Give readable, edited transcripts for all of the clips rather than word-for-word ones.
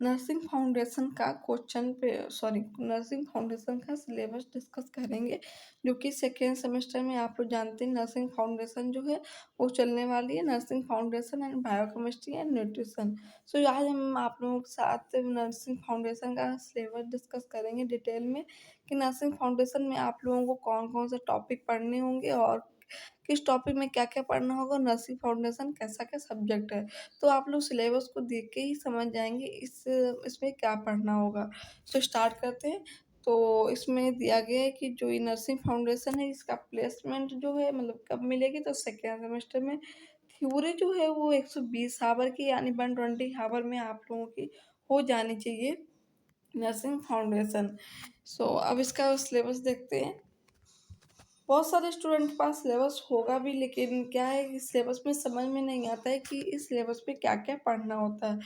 Nursing foundation का syllabus discuss करेंगे, जो कि सेकेंड सेमेस्टर में आप लोग जानते हैं नर्सिंग फाउंडेशन जो है वो चलने वाली है, nursing foundation and biochemistry and nutrition. So आज हम आप लोगों के साथ नर्सिंग फाउंडेशन का सिलेबस डिस्कस करेंगे डिटेल में कि नर्सिंग फाउंडेशन में आप लोगों को कौन कौन से टॉपिक पढ़ने होंगे और किस टॉपिक में क्या क्या पढ़ना होगा, नर्सिंग फाउंडेशन कैसा क्या सब्जेक्ट है। तो आप लोग सिलेबस को देख के ही समझ जाएंगे इसमें क्या पढ़ना होगा। सो स्टार्ट करते हैं। तो इसमें दिया गया है कि जो ये नर्सिंग फाउंडेशन है इसका प्लेसमेंट जो है मतलब कब मिलेगी, तो सेकेंड सेमेस्टर में। थ्योरी जो है वो 120 आवर की यानी 120 आवर में आप लोगों की हो जानी चाहिए नर्सिंग फाउंडेशन। सो अब इसका सिलेबस देखते हैं। बहुत सारे स्टूडेंट के पास सिलेबस होगा भी, लेकिन क्या है कि सिलेबस में समझ में नहीं आता है कि इस सिलेबस पे क्या क्या पढ़ना होता है।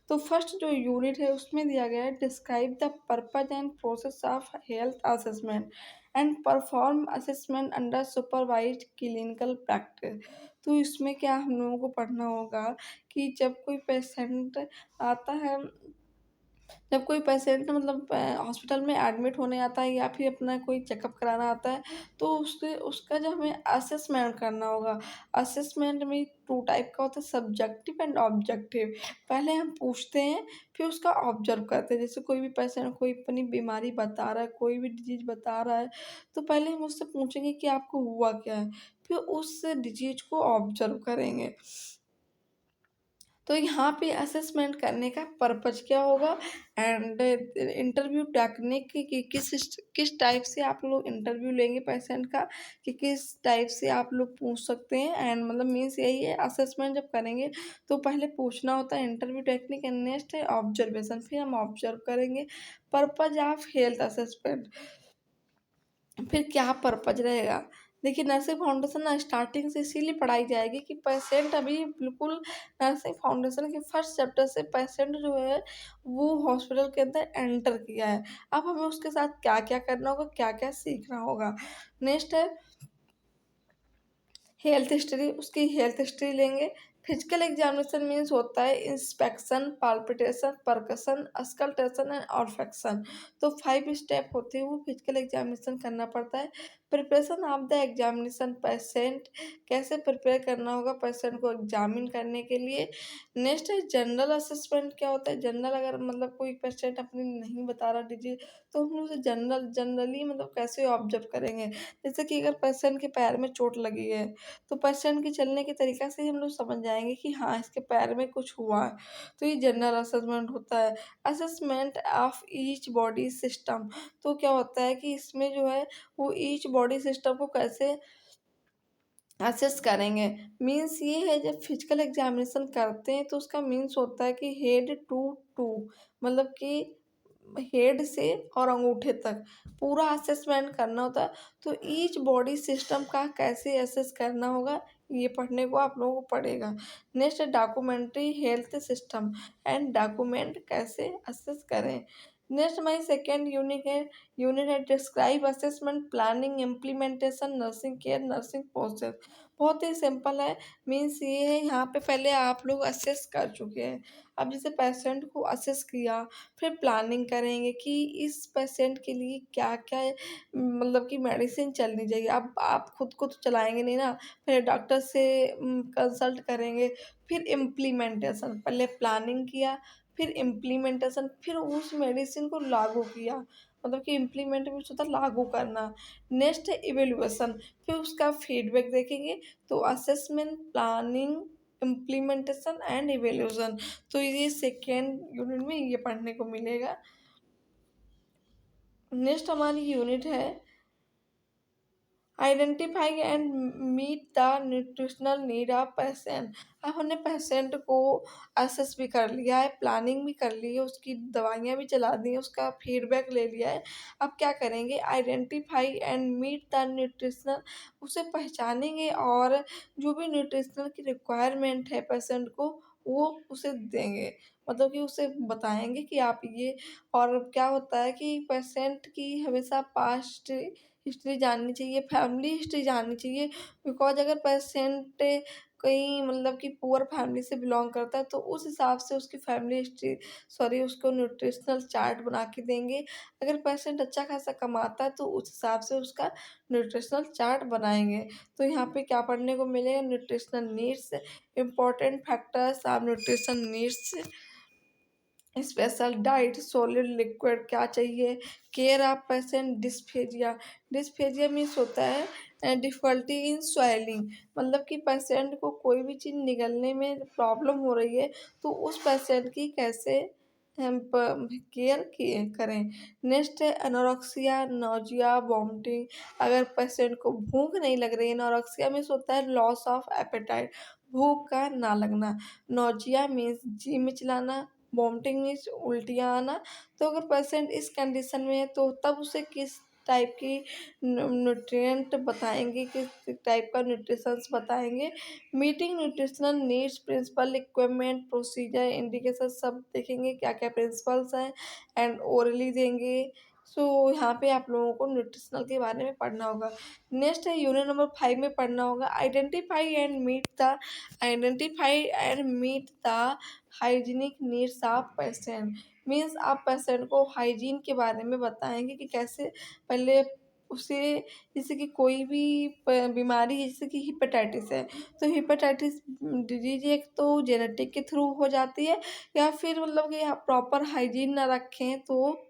तो फर्स्ट जो यूनिट है उसमें दिया गया है describe the purpose and process of health assessment and perform assessment under supervised clinical practice. तो इसमें क्या हम लोगों को पढ़ना होगा कि जब कोई पेशेंट मतलब हॉस्पिटल में एडमिट होने आता है या फिर अपना कोई चेकअप कराना आता है, तो उसके उसका जो हमें असेसमेंट करना होगा। असेसमेंट में टू टाइप का होता है, सब्जेक्टिव एंड ऑब्जेक्टिव। पहले हम पूछते हैं, फिर उसका ऑब्जर्व करते हैं। जैसे कोई भी पेशेंट कोई अपनी बीमारी बता रहा है, कोई भी डिजीज बता रहा है, तो पहले हम उससे पूछेंगे कि आपको हुआ क्या है, फिर उस डिजीज को ऑब्जर्व करेंगे। तो यहाँ पे असेसमेंट करने का पर्पज क्या होगा एंड इंटरव्यू टेक्निक कि किस टाइप से आप लोग इंटरव्यू लेंगे पेशेंट का, कि किस टाइप से आप लोग पूछ सकते हैं। एंड मतलब मीन्स यही है, असेसमेंट जब करेंगे तो पहले पूछना होता है इंटरव्यू टेक्निक एंड नेक्स्ट है ऑब्जर्वेशन, फिर हम ऑब्जर्व करेंगे। पर्पज ऑफ हेल्थ असेसमेंट, फिर क्या पर्पज रहेगा। देखिए नर्सिंग फाउंडेशन ना स्टार्टिंग से इसीलिए पढ़ाई जाएगी कि पेशेंट अभी बिल्कुल नर्सिंग फाउंडेशन के फर्स्ट चैप्टर से पेशेंट जो है वो हॉस्पिटल के अंदर एंटर किया है। अब हमें उसके साथ क्या क्या करना होगा, क्या क्या सीखना होगा। नेक्स्ट है हेल्थ हिस्ट्री, उसकी हेल्थ हिस्ट्री लेंगे। फिजिकल एग्जामिनेशन मीन्स होता है inspection, palpitation, percussion, auscultation and olfaction. तो 5 स्टेप होते हैं, वो फिजिकल एग्जामिनेशन करना पड़ता है। Preparation of the examination, patient कैसे प्रिपेयर करना होगा पेशेंट को एग्जामिन करने के लिए। नेक्स्ट है जनरल असेसमेंट, क्या होता है जनरल, अगर मतलब कोई पेशेंट अपनी नहीं बता रहा डिजीज, तो हम उसे जनरली मतलब कैसे ऑब्जर्व करेंगे। जैसे कि अगर पेशेंट के पैर में चोट लगी है, तो पेशेंट के चलने के तरीका से ही हम लोग समझ जाएंगे कि हाँ इसके पैर में कुछ हुआ है। तो ये जनरल असेसमेंट होता है। Assessment of each body system, तो क्या होता है कि इसमें जो है वो ईच बॉडी सिस्टम को कैसे असेस करेंगे। मीन्स ये है जब फिजिकल एग्जामिनेशन करते हैं तो उसका मीन्स होता है कि हेड टू टू, मतलब कि हेड से और अंगूठे तक पूरा असेसमेंट करना होता है। तो ईच बॉडी सिस्टम का कैसे असेस करना होगा ये पढ़ने को आप लोगों को पड़ेगा। Next documentary health system and document कैसे असेस करें। नेक्स्ट हमारी सेकेंड यूनिट है describe assessment planning implementation nursing care nursing process. बहुत ही सिंपल है। मीन्स ये है यहाँ पे पहले आप लोग असेस कर चुके हैं, अब जैसे पेशेंट को असेस किया, फिर प्लानिंग करेंगे कि इस पेशेंट के लिए क्या क्या मतलब कि मेडिसिन चलनी चाहिए। अब आप खुद को तो चलाएंगे नहीं ना, फिर डॉक्टर से कंसल्ट करेंगे। फिर इम्प्लीमेंटेशन, पहले प्लानिंग किया, फिर इम्प्लीमेंटेशन, फिर उस मेडिसिन को लागू किया, मतलब कि इम्प्लीमेंट मीन्स होता है लागू करना। नेक्स्ट है इवेल्युएशन, फिर उसका फीडबैक देखेंगे। तो assessment, planning, implementation and evaluation. तो ये सेकेंड यूनिट में ये पढ़ने को मिलेगा। नेक्स्ट हमारी यूनिट है identify and meet the nutritional need of patient. अब हमने पेशेंट को असेस भी कर लिया है, प्लानिंग भी कर ली है, उसकी दवाइयाँ भी चला दी हैं, उसका फीडबैक ले लिया है। अब क्या करेंगे, identify and meet the nutritional, उसे पहचानेंगे और जो भी न्यूट्रिशनल की रिक्वायरमेंट है पेशेंट को वो उसे देंगे, मतलब कि उसे बताएंगे कि आप ये। और क्या होता है कि पेशेंट की हमेशा पास्ट हिस्ट्री जाननी चाहिए, फैमिली हिस्ट्री जाननी चाहिए। बिकॉज अगर पेशेंट कहीं मतलब कि पुअर फैमिली से बिलॉन्ग करता है, तो उस हिसाब से उसकी फैमिली हिस्ट्री सॉरी उसको न्यूट्रिशनल चार्ट बना के देंगे। अगर पेशेंट अच्छा खासा कमाता है तो उस हिसाब से उसका न्यूट्रिशनल चार्ट बनाएँगे। तो यहाँ पे क्या पढ़ने को मिलेगा, nutritional needs, important factors of nutrition needs, special diet, solid liquid क्या चाहिए, care of patient, dysphagia. Dysphagia means होता है डिफ़िकल्टी इन स्वेलिंग, मतलब कि पेशेंट को कोई भी चीज़ निगलने में प्रॉब्लम हो रही है तो उस पेशेंट की कैसे हम केयर किए करें। नेक्स्ट है एनोरेक्सिया, नोजिया, वॉमिटिंग। अगर पेशेंट को भूख नहीं लग रही है, एनोरेक्सिया मीन्स होता है लॉस ऑफ एपेटाइट, भूख का ना लगना। नोजिया मीन्स जी मिचलाना, वॉमिटिंग मीन्स उल्टियाँ आना। तो अगर पेशेंट इस कंडीशन में है तो तब उसे किस टाइप की न्यूट्रिएंट बताएँगे, किस टाइप का न्यूट्रिशंस बताएँगे। Meeting nutritional needs, principle, equipment, procedure, indication सब देखेंगे क्या-क्या प्रिंसिपल्स हैं एंड ओरली देंगे। सो यहाँ पे आप लोगों को न्यूट्रिशनल के बारे में पढ़ना होगा। नेक्स्ट है यूनिट नंबर 5 में पढ़ना होगा identify and meet the hygienic needs of patient. Means आप पेशेंट को हाइजीन के बारे में बताएँगे कि कैसे पहले उसे, जैसे कि कोई भी बीमारी है जैसे कि हेपेटाइटिस है, तो हेपेटाइटिस डिजीज एक तो जेनेटिक के थ्रू हो जाती है या फिर मतलब कि आप प्रॉपर हाइजीन ना रखें तो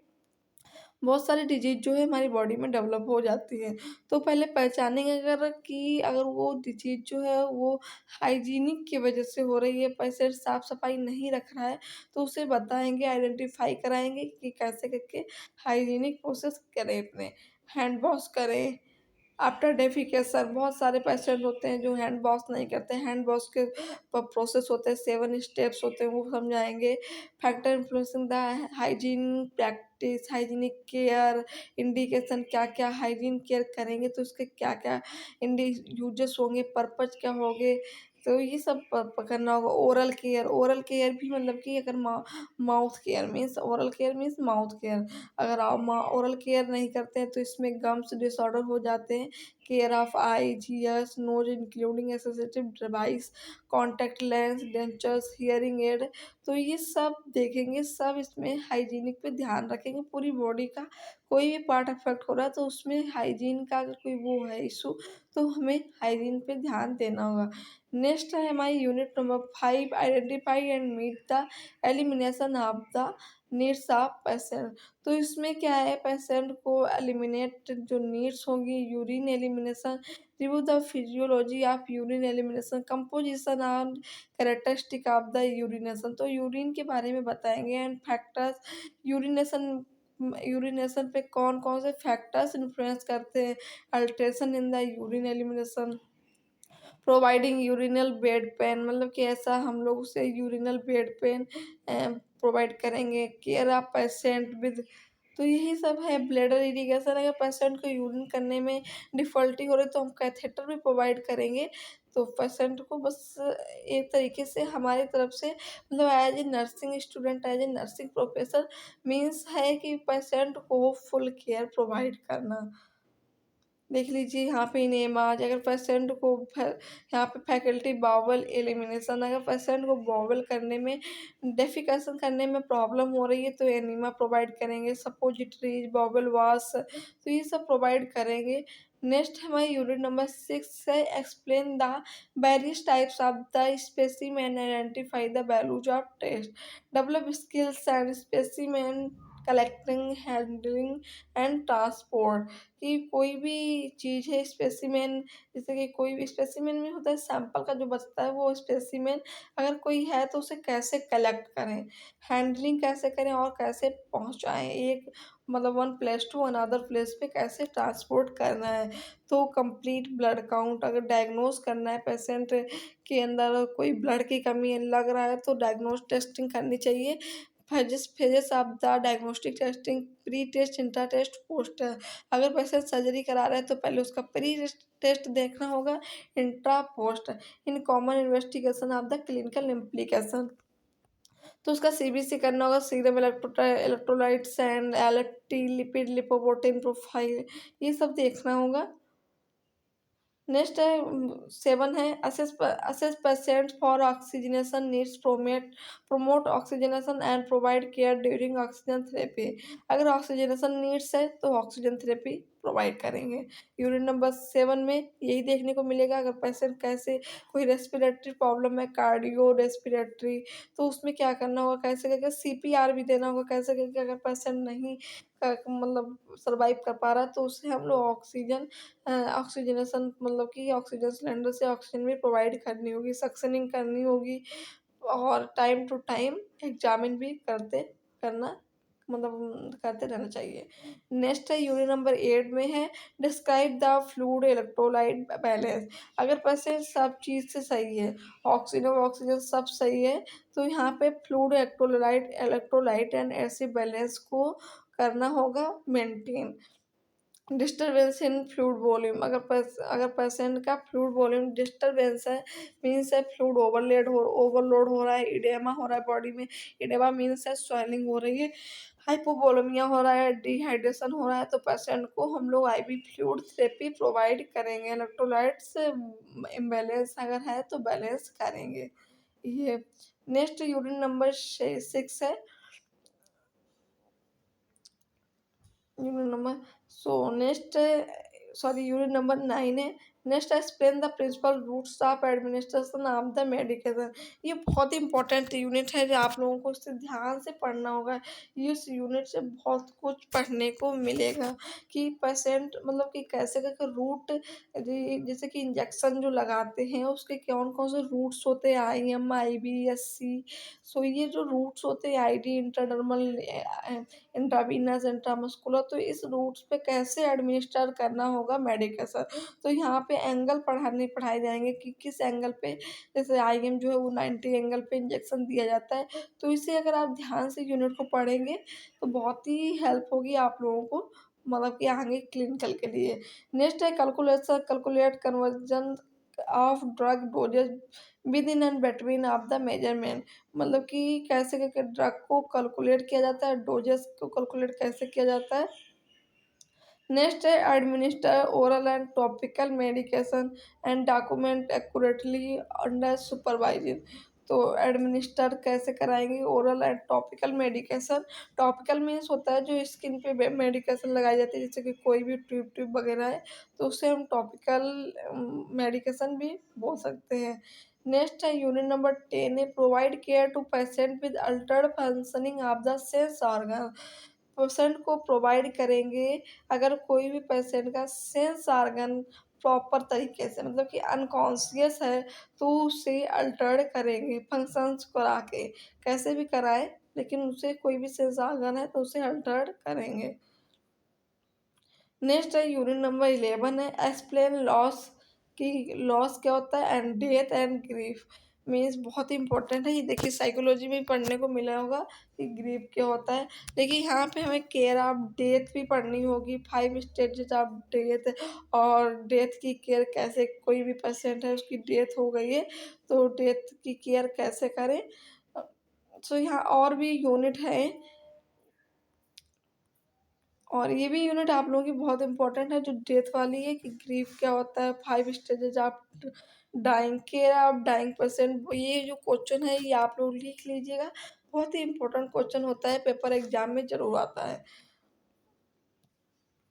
बहुत सारी डिजीज़ जो है हमारी बॉडी में डेवलप हो जाती है। तो पहले पहचानेंगे अगर कि अगर वो डिजीज़ जो है वो हाइजीनिक की वजह से हो रही है, पेशेंट साफ-सफाई नहीं रख रहा है, तो उसे बताएँगे, आइडेंटिफ़ाई कराएँगे कि कैसे करके हाइजीनिक प्रोसेस करें अपने। हैंड वॉश करें, आफ्टर डेफिकेशन बहुत सारे पेशेंट होते हैं जो हैंड वॉश नहीं करते, हैंड वॉश के प्रोसेस होते हैं, 7 स्टेप्स होते हैं वो समझाएँगे। Factor influencing the hygiene practice, hygienic care, indication क्या-क्या हाइजीन केयर करेंगे तो उसके क्या-क्या इंडि यूजेस होंगे, पर्पज़ क्या होंगे, तो ये सब करना होगा। ओरल केयर भी मतलब कि अगर mouth care means mouth care. अगर आप ओरल केयर नहीं करते हैं तो इसमें गम्स डिसऑर्डर हो जाते हैं। Care of eyes, ears, nose including associative device, contact lens, dentures, hearing aid, तो ये सब देखेंगे, सब इसमें हाइजीनिक पे ध्यान रखेंगे। पूरी बॉडी का कोई भी पार्ट अफेक्ट हो रहा है तो उसमें हाइजीन का अगर कोई वो है इशू तो हमें हाइजीन पे ध्यान देना होगा। नेक्स्ट है हमारी unit number 5 identify and meet the elimination of the needs of patient. तो इसमें क्या है, पेशेंट को एलिमिनेट जो नीड्स होंगी, urine elimination, review the physiology of urine elimination, composition and characteristic of the urination. तो यूरिन के बारे में बताएंगे एंड फैक्टर्स, यूरिनेशन यूरिनेशन पे कौन कौन से फैक्टर्स इन्फ्लुएंस करते हैं, alteration in the urine elimination, providing urinal bed pan, मतलब कि ऐसा हम लोग उसे यूरिनल बेड पेन प्रोवाइड करेंगे। केयर ऑफ पेशेंट विद, तो यही सब है। ब्लैडर इरिगेशन, अगर पेशेंट को यूरिन करने में डिफ़िकल्टी हो रही है तो हम कैथेटर भी प्रोवाइड करेंगे। तो पेशेंट को बस एक तरीके से हमारी तरफ से मतलब as a nursing student, as a nursing professor means है कि पेशेंट को फुल केयर प्रोवाइड करना। देख लीजिए यहाँ पे नेमाज, अगर पेशेंट को यहाँ पे फैकल्टी बाउल एलिमिनेशन, अगर पेशेंट को बाउल करने में डेफिकेशन करने में प्रॉब्लम हो रही है तो एनिमा प्रोवाइड करेंगे। सपोजिटरीज, बाउल वॉश, तो ये सब प्रोवाइड करेंगे। नेक्स्ट हमारी यूनिट नंबर 6 है explain the various types of the specimen, identify the values of test, develop skills and specimen collecting, handling and transport. कि कोई भी चीज़ है स्पेसिमेन, जैसे कि कोई भी स्पेसिमेन में होता है सैंपल का जो बचता है वो स्पेसिमेन अगर कोई है तो उसे कैसे कलेक्ट करें, हैंडलिंग कैसे करें और कैसे पहुंचाएं, एक मतलब one place to another place पे कैसे ट्रांसपोर्ट करना है। तो कंप्लीट ब्लड काउंट, अगर डायग्नोज करना है पेशेंट के अंदर कोई ब्लड की कमी लग रहा है तो डायग्नोज टेस्टिंग करनी चाहिए। Phases of the diagnostic testing, pre test, intra test, post. अगर पेशेंट सर्जरी करा रहा है तो पहले उसका प्री टेस्ट देखना होगा, intra post. In common investigation of the clinical implication, तो उसका सीबीसी करना होगा, serum electrolytes and LFT, lipid lipoprotein profile, ये सब देखना होगा। नेक्स्ट है 7 है assess patient for oxygenation needs, promote oxygenation and provide care during oxygen therapy. अगर ऑक्सीजनेशन नीड्स है तो ऑक्सीजन थेरेपी प्रोवाइड करेंगे। यूनिट नंबर 7 में यही देखने को मिलेगा, अगर पेशेंट कैसे कोई रेस्पिरेटरी प्रॉब्लम है, कार्डियो रेस्पिरेटरी, तो उसमें क्या करना होगा, कैसे करके सीपीआर भी देना होगा, कैसे करके अगर पेशेंट नहीं मतलब सर्वाइव कर पा रहा है तो उसे हम लोग ऑक्सीजनेशन मतलब कि ऑक्सीजन सिलेंडर से ऑक्सीजन भी प्रोवाइड करनी होगी, सक्शनिंग करनी होगी और टाइम टू टाइम एग्जामिन भी करना करते रहना चाहिए। नेक्स्ट है यूनिट नंबर 8 में है describe the fluid electrolyte balance. अगर पेशेंट सब चीज़ से सही है, ऑक्सीजन और ऑक्सीजन सब सही है, तो यहाँ पे fluid electrolyte and acid balance को करना होगा मेंटेन। डिस्टरबेंस इन फ्लूइड वॉल्यूम, अगर पेशेंट का फ्लूइड वॉल्यूम डिस्टरबेंस है, मीन्स है फ्लूइड ओवरलोड हो रहा है, इडेमा हो रहा है बॉडी में, इडेमा मीन्स है स्वेलिंग हो रही है, हाइपोवोलेमिया हो रहा है, डिहाइड्रेशन हो रहा है, तो पेशेंट को हम लोग आईवी फ्लूइड थेरेपी प्रोवाइड करेंगे। इलेक्ट्रोलाइट्स इम्बैलेंस अगर है तो बैलेंस करेंगे ये। नेक्स्ट यूनिट नंबर 6 है unit number so next sorry unit number 9 है next explain the principal routes of administration of the medication. ये बहुत ही इंपॉर्टेंट यूनिट है जो आप लोगों को इससे ध्यान से पढ़ना होगा। इस यूनिट से बहुत कुछ पढ़ने को मिलेगा कि पेशेंट मतलब कि कैसे कैसे रूट, जैसे कि इंजेक्शन जो लगाते हैं उसके कौन कौन से रूट्स होते हैं, IM, IB, SC। सो ये जो रूट्स होते हैं ID, इंटरडर्मल, इंट्रावीनस, इंट्रामस्कुलर, तो इस रूट्स पे कैसे एडमिनिस्टर करना होगा मेडिकेशन। तो यहाँ पे एंगल पढ़ाए जाएंगे कि किस एंगल पे, जैसे IM जो है वो 90 एंगल पे इंजेक्शन दिया जाता है। तो इसे अगर आप ध्यान से यूनिट को पढ़ेंगे तो बहुत ही हेल्प होगी आप लोगों को, मतलब कि आगे क्लिनिकल के लिए। नेक्स्ट है calculate conversion of drug dosages with in and between of the measurement. मतलब कि कैसे करके ड्रग को कैलकुलेट किया जाता है, डोजेस को कैलकुलेट कैसे किया जाता है। नेक्स्ट है administer oral and topical medication and document accurately under supervision. तो एडमिनिस्टर कैसे कराएंगे oral and topical medication. Topical means होता है जो स्किन पे मेडिकेशन लगाई जाती है, जैसे कि कोई भी ट्यूब ट्यूब वगैरह है तो उसे हम टॉपिकल मेडिकेशन भी बोल सकते हैं। नेक्स्ट है यूनिट नंबर 10 है provide care to patient with altered functioning of the sense organ. Patient को प्रोवाइड करेंगे, अगर कोई भी पेशेंट का सेंस ऑर्गन प्रॉपर तरीके से मतलब कि अनकॉन्शियस है तो उसे अल्टर्ड करेंगे फंक्शंस करा के, कैसे भी कराए लेकिन उसे कोई भी सेंस ऑर्गन है तो उसे अल्टर्ड करेंगे। नेक्स्ट है यूनिट नंबर 11 है एक्सप्लेन लॉस, कि लॉस क्या होता है and death and grief. Means बहुत ही इंपॉर्टेंट है ये, देखिए साइकोलॉजी में पढ़ने को मिला होगा कि ग्रीफ क्या होता है। देखिए यहाँ पे हमें केयर ऑफ डेथ भी पढ़नी होगी, 5 स्टेजेस ऑफ डेथ, और डेथ की केयर कैसे, कोई भी पेशेंट है उसकी डेथ हो गई है तो डेथ की केयर कैसे करें। सो यहाँ और भी यूनिट है, और ये भी यूनिट आप लोगों की बहुत इंपॉर्टेंट है जो डेथ वाली है कि ग्रीफ क्या होता है, 5 stages of dying, care of dying patient. ये जो क्वेश्चन है ये आप लोग लिख लीजिएगा, बहुत ही इंपॉर्टेंट क्वेश्चन होता है, पेपर एग्जाम में जरूर आता है।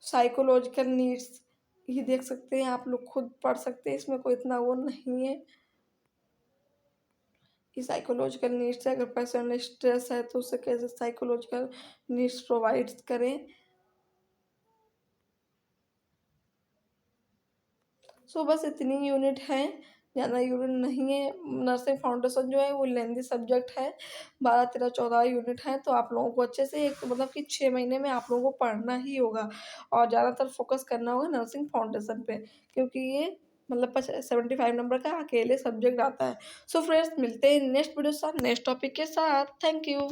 साइकोलॉजिकल नीड्स ये देख सकते हैं, आप लोग खुद पढ़ सकते हैं, इसमें कोई इतना वो नहीं है कि साइकोलॉजिकल नीड्स है, अगर पेशेंट स्ट्रेस है तो उसे कैसे साइकोलॉजिकल नीड्स प्रोवाइड करें। सो बस इतनी यूनिट हैं, ज़्यादा यूनिट नहीं है। नर्सिंग फाउंडेशन जो है वो लेंदी सब्जेक्ट है, 12 13 14 यूनिट हैं, तो आप लोगों को अच्छे से एक मतलब कि 6 महीने में आप लोगों को पढ़ना ही होगा और ज़्यादातर फोकस करना होगा नर्सिंग फाउंडेशन पे, क्योंकि ये मतलब 75 नंबर का अकेले सब्जेक्ट आता है। सो फ्रेंड्स मिलते हैं नेक्स्ट वीडियो के साथ नेक्स्ट टॉपिक के साथ। Thank you.